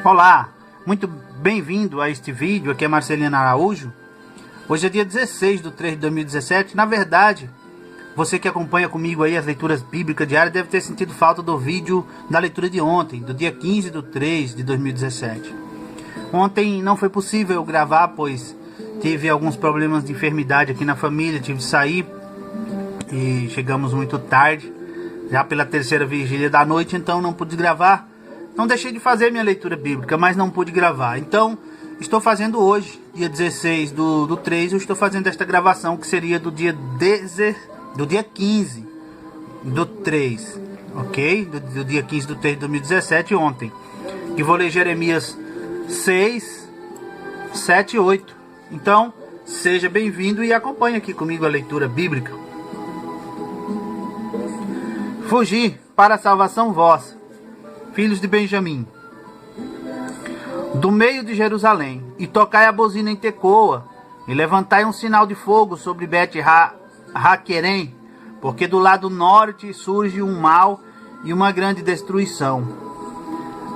Olá, muito bem-vindo a este vídeo. Aqui é Marcelino Araújo. Hoje é dia 16/3/2017. Na verdade, você que acompanha comigo aí as leituras bíblicas diárias deve ter sentido falta do vídeo da leitura de ontem, do dia 15/3/2017. Ontem não foi possível eu gravar, pois tive alguns problemas de enfermidade aqui na família, tive de sair e chegamos muito tarde, já pela terceira vigília da noite, então não pude gravar. Não deixei de fazer minha leitura bíblica, mas não pude gravar. Então, estou fazendo hoje, dia 16/3, eu estou fazendo esta gravação, que seria do dia 15/3, ok? Do dia 15/3 de 2017, ontem. E vou ler Jeremias 6, 7 e 8. Então, seja bem-vindo e acompanhe aqui comigo a leitura bíblica. Fugi para a salvação vossa, filhos de Benjamim, do meio de Jerusalém, e tocai a bozina em Tecoa, e levantai um sinal de fogo sobre Bet-Haquerem, porque do lado norte surge um mal e uma grande destruição.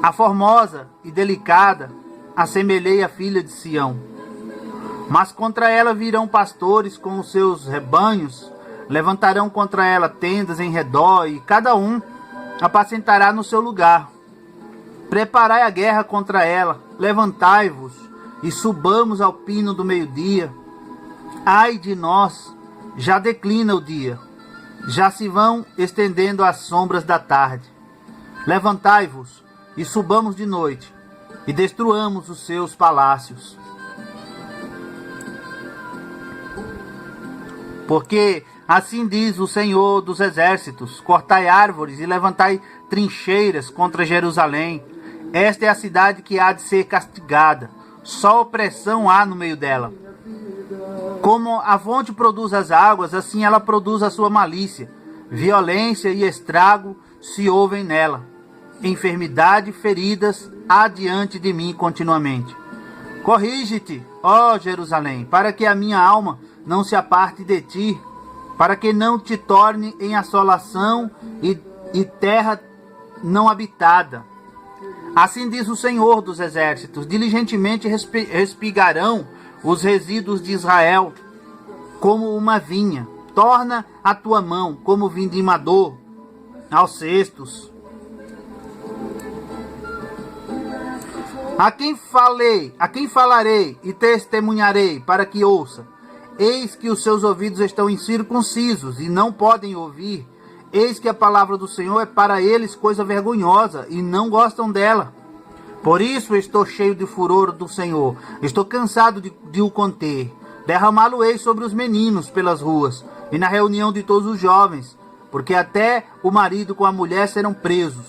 A formosa e delicada assemelhei a filha de Sião, mas contra ela virão pastores com os seus rebanhos, levantarão contra ela tendas em redor, e cada um apacentará no seu lugar. Preparai a guerra contra ela, levantai-vos e subamos ao pino do meio-dia. Ai de nós, já declina o dia, já se vão estendendo as sombras da tarde. Levantai-vos e subamos de noite, e destruamos os seus palácios. Porque assim diz o Senhor dos Exércitos: cortai árvores e levantai trincheiras contra Jerusalém. Esta é a cidade que há de ser castigada, só opressão há no meio dela. Como a fonte produz as águas, assim ela produz a sua malícia. Violência e estrago se ouvem nela. Enfermidade e feridas há diante de mim continuamente. Corrige-te, ó Jerusalém, para que a minha alma não se aparte de ti, para que não te torne em assolação e terra não habitada. Assim diz o Senhor dos Exércitos: diligentemente respigarão os resíduos de Israel como uma vinha. Torna a tua mão como vindimador aos cestos. A quem falarei e testemunharei para que ouça? Eis que os seus ouvidos estão incircuncisos e não podem ouvir. Eis que a palavra do Senhor é para eles coisa vergonhosa e não gostam dela. Por isso estou cheio de furor do Senhor. Estou cansado de o conter. Derramá-lo-ei sobre os meninos pelas ruas e na reunião de todos os jovens, porque até o marido com a mulher serão presos,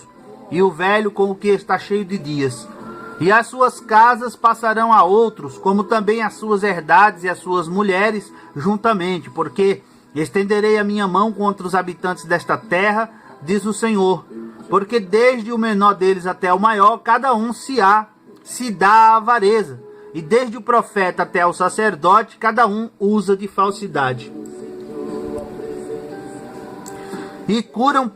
e o velho com o que está cheio de dias. E as suas casas passarão a outros, como também as suas herdades e as suas mulheres juntamente, porque estenderei a minha mão contra os habitantes desta terra, diz o Senhor, porque desde o menor deles até o maior, cada um se dá à avareza, e desde o profeta até o sacerdote, cada um usa de falsidade. E curam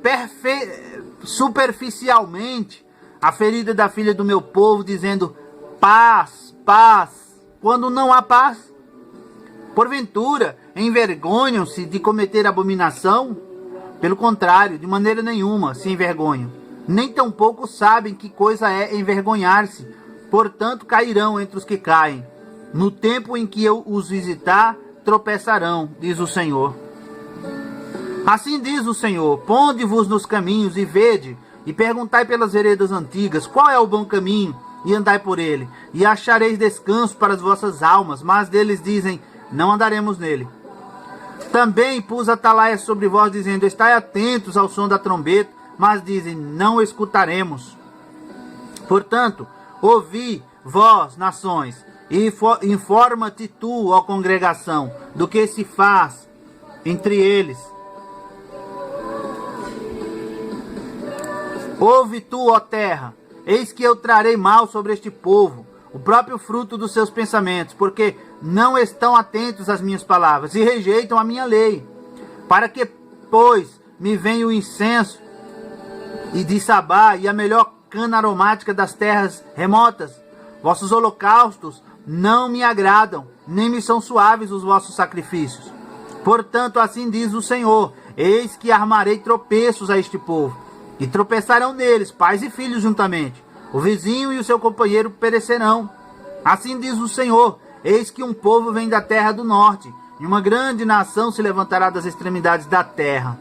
superficialmente a ferida da filha do meu povo, dizendo: paz, paz, quando não há paz. Porventura, envergonham-se de cometer abominação? Pelo contrário, de maneira nenhuma se envergonham. Nem tampouco sabem que coisa é envergonhar-se. Portanto, cairão entre os que caem. No tempo em que eu os visitar, tropeçarão, diz o Senhor. Assim diz o Senhor: ponde-vos nos caminhos e vede, e perguntai pelas veredas antigas, qual é o bom caminho, e andai por ele, e achareis descanso para as vossas almas. Mas deles dizem: não andaremos nele. Também pus atalaia sobre vós, dizendo: estai atentos ao som da trombeta. Mas dizem: não escutaremos. Portanto, ouvi, vós, nações, e informa-te tu, ó congregação, do que se faz entre eles. Ouve tu, ó terra, eis que eu trarei mal sobre este povo, o próprio fruto dos seus pensamentos, porque não estão atentos às minhas palavras e rejeitam a minha lei. Para que, pois, me venha o incenso e de Sabá e a melhor cana aromática das terras remotas. Vossos holocaustos não me agradam, nem me são suaves os vossos sacrifícios. Portanto, assim diz o Senhor: eis que armarei tropeços a este povo, e tropeçarão neles pais e filhos juntamente. O vizinho e o seu companheiro perecerão. Assim diz o Senhor: eis que um povo vem da terra do norte, e uma grande nação se levantará das extremidades da terra.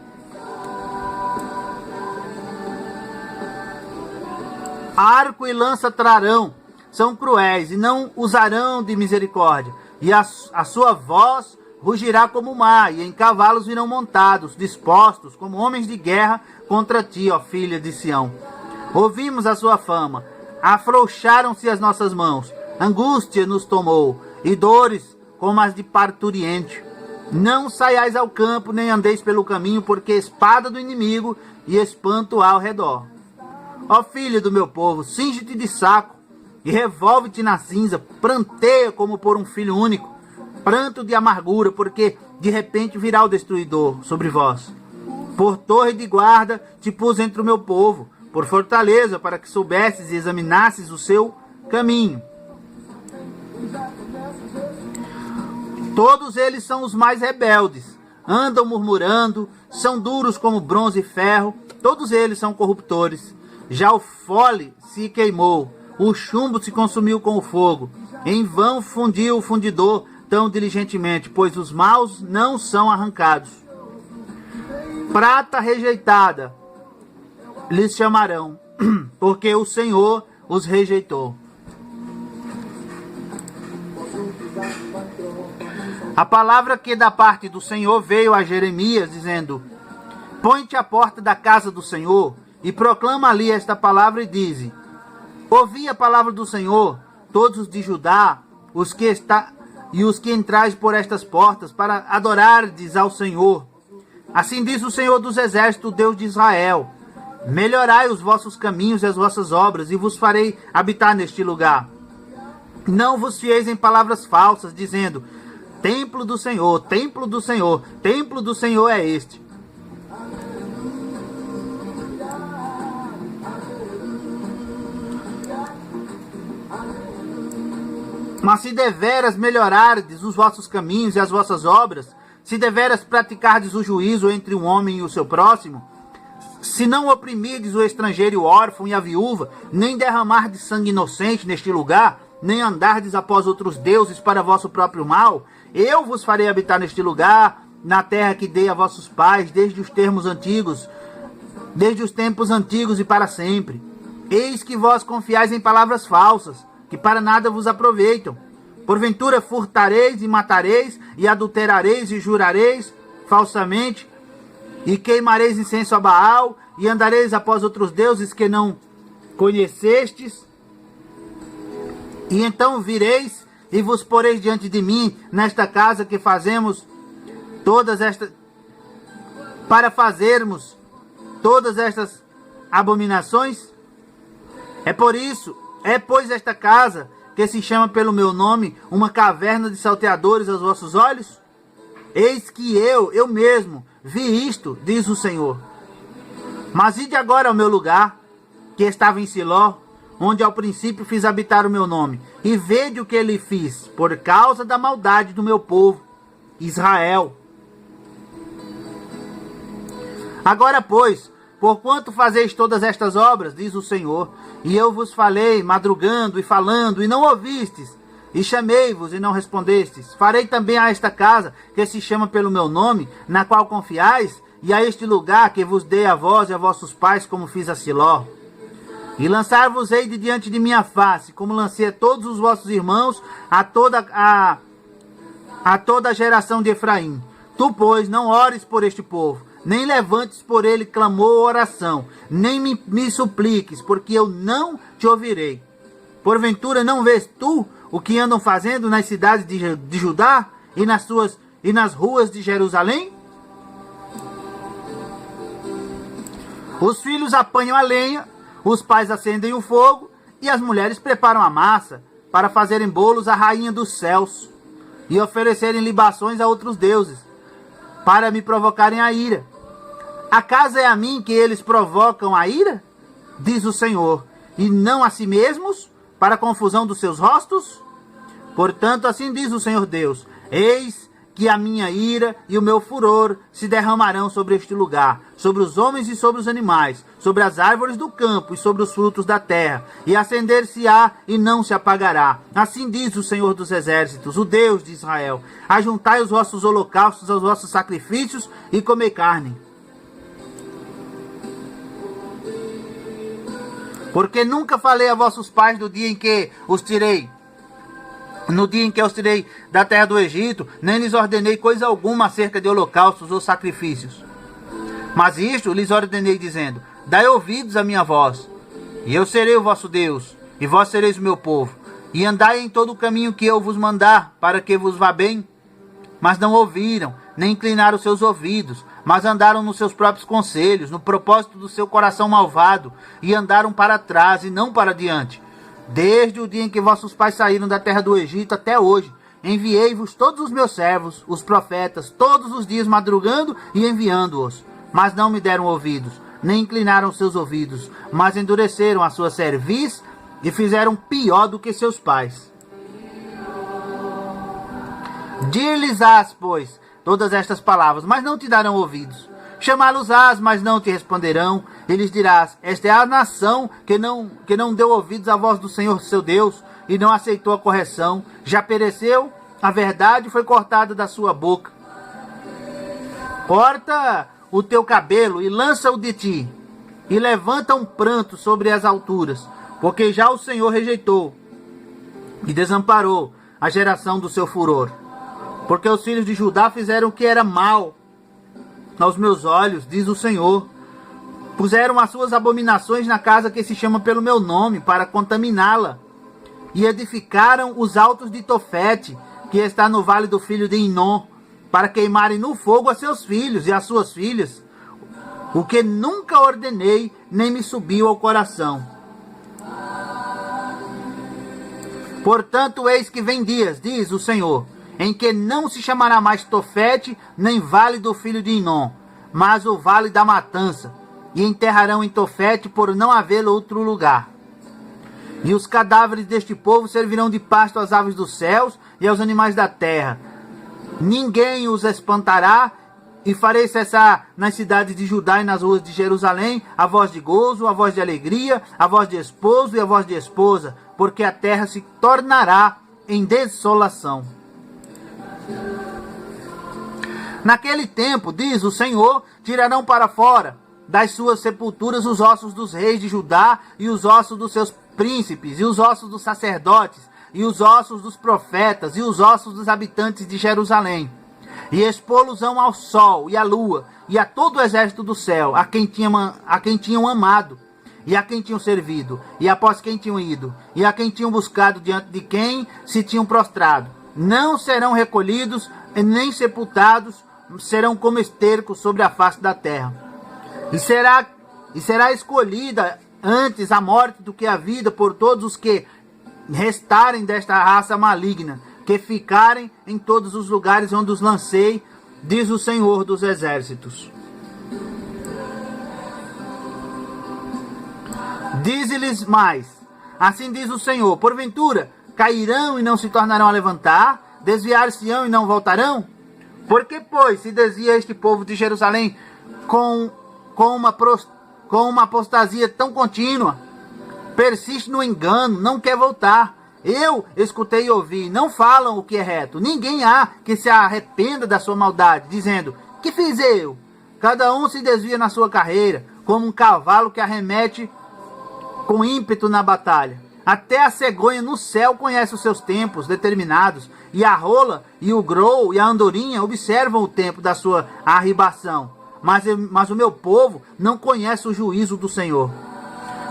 Arco e lança trarão, são cruéis, e não usarão de misericórdia. E a sua voz rugirá como o mar, e em cavalos virão montados, dispostos como homens de guerra contra ti, ó filha de Sião. Ouvimos a sua fama, afrouxaram-se as nossas mãos, angústia nos tomou, e dores como as de parturiente. Não saiais ao campo, nem andeis pelo caminho, porque espada do inimigo e espanto há ao redor. Ó filha do meu povo, cinge-te de saco, e revolve-te na cinza, pranteia como por um filho único, pranto de amargura, porque de repente virá o destruidor sobre vós. Por torre de guarda te pus entre o meu povo, por fortaleza, para que soubesses e examinasses o seu caminho. Todos eles são os mais rebeldes, andam murmurando, são duros como bronze e ferro, todos eles são corruptores. Já o fole se queimou, o chumbo se consumiu com o fogo. Em vão fundiu o fundidor tão diligentemente, pois os maus não são arrancados. Prata rejeitada lhes chamarão, porque o Senhor os rejeitou. A palavra que da parte do Senhor veio a Jeremias, dizendo: põe-te à porta da casa do Senhor, e proclama ali esta palavra, e dize: ouvi a palavra do Senhor, todos os de Judá, os que entrais por estas portas, para adorardes ao Senhor. Assim diz o Senhor dos Exércitos, Deus de Israel: melhorai os vossos caminhos e as vossas obras, e vos farei habitar neste lugar. Não vos fieis em palavras falsas, dizendo: templo do Senhor, templo do Senhor, templo do Senhor é este. Mas se deveras melhorardes os vossos caminhos e as vossas obras, se deveras praticardes o juízo entre o homem e o seu próximo, se não oprimirdes o estrangeiro e o órfão e a viúva, nem derramardes sangue inocente neste lugar, nem andardes após outros deuses para vosso próprio mal, eu vos farei habitar neste lugar, na terra que dei a vossos pais, desde os tempos antigos e para sempre. Eis que vós confiais em palavras falsas, que para nada vos aproveitam. Porventura furtareis e matareis, e adulterareis e jurareis falsamente, e queimareis incenso a Baal, e andareis após outros deuses que não conhecestes. E então vireis e vos poreis diante de mim nesta casa que fazemos para fazermos todas estas abominações? Pois esta casa, que se chama pelo meu nome, uma caverna de salteadores aos vossos olhos? Eis que eu mesmo, vi isto, diz o Senhor. Mas ide agora ao meu lugar, que estava em Siló, onde ao princípio fiz habitar o meu nome, e vede o que ele fiz, por causa da maldade do meu povo, Israel. Agora, pois, porquanto fazeis todas estas obras, diz o Senhor, e eu vos falei, madrugando e falando, e não ouvistes, e chamei-vos e não respondestes, farei também a esta casa, que se chama pelo meu nome, na qual confiais, e a este lugar que vos dei a vós e a vossos pais, como fiz a Siló. E lançar-vos-ei de diante de minha face, como lancei a todos os vossos irmãos, a toda a geração de Efraim. Tu, pois, não ores por este povo, nem levantes por ele clamor ou oração, nem me supliques, porque eu não te ouvirei. Porventura não vês tu o que andam fazendo nas cidades de Judá e nas ruas de Jerusalém? Os filhos apanham a lenha, os pais acendem o fogo, e as mulheres preparam a massa para fazerem bolos à rainha dos céus e oferecerem libações a outros deuses, para me provocarem a ira. Acaso é a mim que eles provocam a ira? Diz o Senhor. e não a si mesmos, para a confusão dos seus rostos? Portanto, assim diz o Senhor Deus: eis que a minha ira e o meu furor se derramarão sobre este lugar, sobre os homens e sobre os animais, sobre as árvores do campo e sobre os frutos da terra, e acender-se-á e não se apagará. Assim diz o Senhor dos Exércitos, o Deus de Israel: ajuntai os vossos holocaustos aos vossos sacrifícios e comei carne. Porque nunca falei a vossos pais no dia em que os tirei da terra do Egito, nem lhes ordenei coisa alguma acerca de holocaustos ou sacrifícios. Mas isto lhes ordenei, dizendo: dai ouvidos à minha voz, e eu serei o vosso Deus, e vós sereis o meu povo, e andai em todo o caminho que eu vos mandar, para que vos vá bem. Mas não ouviram, nem inclinaram seus ouvidos, mas andaram nos seus próprios conselhos, no propósito do seu coração malvado, e andaram para trás e não para diante. Desde o dia em que vossos pais saíram da terra do Egito até hoje, enviei-vos todos os meus servos, os profetas, todos os dias madrugando e enviando-os. Mas não me deram ouvidos, nem inclinaram seus ouvidos, mas endureceram a sua cerviz e fizeram pior do que seus pais. Dir-lhes-ás, pois, todas estas palavras, mas não te darão ouvidos. Chamá-los-ás, mas não te responderão, e lhes dirás: esta é a nação que não deu ouvidos à voz do Senhor seu Deus, e não aceitou a correção. Já pereceu, a verdade foi cortada da sua boca. Corta o teu cabelo e lança-o de ti, e levanta um pranto sobre as alturas, porque já o Senhor rejeitou e desamparou a geração do seu furor. Porque os filhos de Judá fizeram o que era mal aos meus olhos, diz o Senhor. Puseram as suas abominações na casa que se chama pelo meu nome, para contaminá-la. E edificaram os altos de Tofete, que está no vale do filho de Inom, para queimarem no fogo a seus filhos e as suas filhas, o que nunca ordenei, nem me subiu ao coração. Portanto, eis que vem dias, diz o Senhor, em que não se chamará mais Tofete, nem vale do filho de Inom, mas o vale da matança, e enterrarão em Tofete por não haver outro lugar. E os cadáveres deste povo servirão de pasto às aves dos céus e aos animais da terra. Ninguém os espantará, e farei cessar nas cidades de Judá e nas ruas de Jerusalém a voz de gozo, a voz de alegria, a voz de esposo e a voz de esposa, porque a terra se tornará em desolação. Naquele tempo, diz o Senhor, tirarão para fora das suas sepulturas os ossos dos reis de Judá e os ossos dos seus príncipes e os ossos dos sacerdotes e os ossos dos profetas e os ossos dos habitantes de Jerusalém, e expô-los-ão ao sol e à lua e a todo o exército do céu, a quem tinham amado e a quem tinham servido e após quem tinham ido e a quem tinham buscado, diante de quem se tinham prostrado. Não serão recolhidos nem sepultados, serão como esterco sobre a face da terra. E será escolhida antes a morte do que a vida por todos os que restarem desta raça maligna, que ficarem em todos os lugares onde os lancei, diz o Senhor dos Exércitos. Dize-lhes mais: assim diz o Senhor: porventura cairão e não se tornarão a levantar, desviar-se-ão e não voltarão? Porque, pois, se desvia este povo de Jerusalém com uma apostasia tão contínua, persiste no engano, não quer voltar. Eu escutei e ouvi, não falam o que é reto. Ninguém há que se arrependa da sua maldade, dizendo: que fiz eu? Cada um se desvia na sua carreira, como um cavalo que arremete com ímpeto na batalha. Até a cegonha no céu conhece os seus tempos determinados, e a rola, e o grou, e a andorinha observam o tempo da sua arribação. Mas o meu povo não conhece o juízo do Senhor.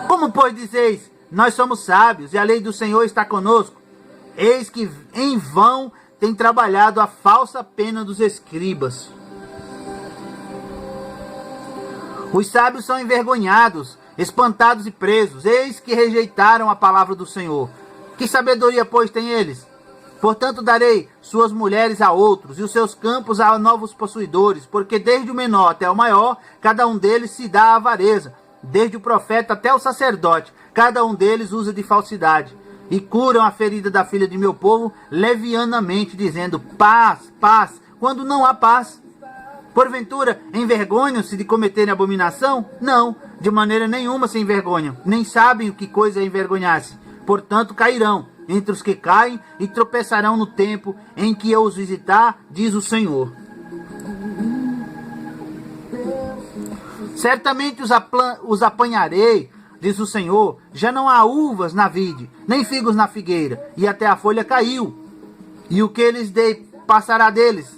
Como, pois, dizeis: nós somos sábios, e a lei do Senhor está conosco? Eis que em vão tem trabalhado a falsa pena dos escribas. Os sábios são envergonhados, espantados e presos. Eis que rejeitaram a palavra do Senhor. Que sabedoria, pois, têm eles? Portanto, darei suas mulheres a outros, e os seus campos a novos possuidores, porque desde o menor até o maior, cada um deles se dá à avareza, desde o profeta até o sacerdote, cada um deles usa de falsidade, e curam a ferida da filha de meu povo levianamente, dizendo paz, paz, quando não há paz. Porventura, envergonham-se de cometerem abominação? Não, de maneira nenhuma se envergonham, nem sabem o que coisa é envergonhar-se. Portanto, cairão entre os que caem e tropeçarão no tempo em que eu os visitar, diz o Senhor. Certamente os apanharei, diz o Senhor, já não há uvas na vide, nem figos na figueira, e até a folha caiu, e o que lhes dei passará deles,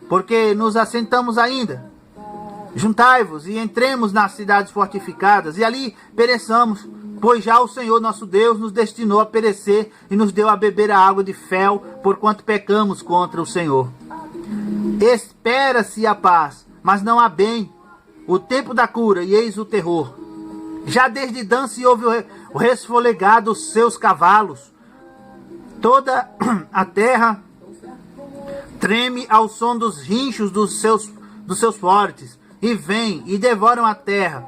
porque nos assentamos ainda. Juntai-vos e entremos nas cidades fortificadas, e ali pereçamos, pois já o Senhor nosso Deus nos destinou a perecer, e nos deu a beber a água de fel, porquanto pecamos contra o Senhor. Espera-se a paz, mas não há bem, o tempo da cura, e eis o terror. Já desde Dan se ouve o resfolegar dos seus cavalos. Toda a terra treme ao som dos rinchos dos seus fortes, e vêm e devoram a terra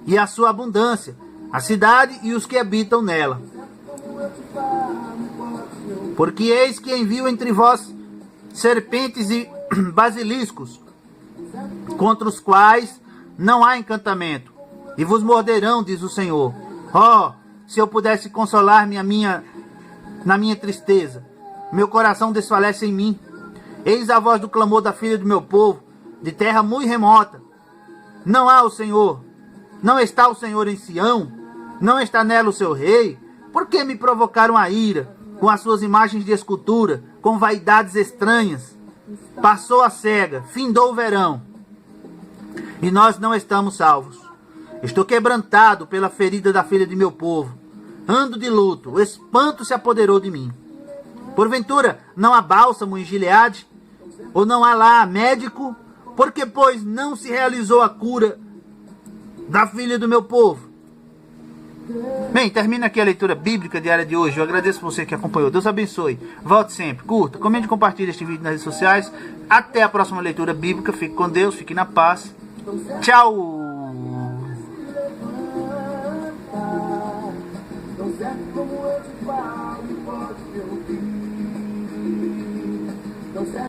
e a sua abundância, a cidade e os que habitam nela. Porque eis que envio entre vós serpentes e basiliscos, contra os quais não há encantamento, e vos morderão, diz o Senhor. Oh, se eu pudesse consolar-me na minha tristeza, meu coração desfalece em mim. Eis a voz do clamor da filha do meu povo, de terra muito remota. Não há o Senhor, não está o Senhor em Sião, não está nela o seu rei. Por que me provocaram a ira, com as suas imagens de escultura, com vaidades estranhas? Passou a cega, findou o verão, e nós não estamos salvos. Estou quebrantado pela ferida da filha de meu povo. Ando de luto, o espanto se apoderou de mim. Porventura, não há bálsamo em Gileade? Ou não há lá médico? Porque, pois, não se realizou a cura da filha do meu povo? Bem, termina aqui a leitura bíblica diária de hoje. Eu agradeço você que acompanhou. Deus abençoe. Volte sempre. Curta, comente e compartilhe este vídeo nas redes sociais. Até a próxima leitura bíblica. Fique com Deus, fique na paz. Tchau!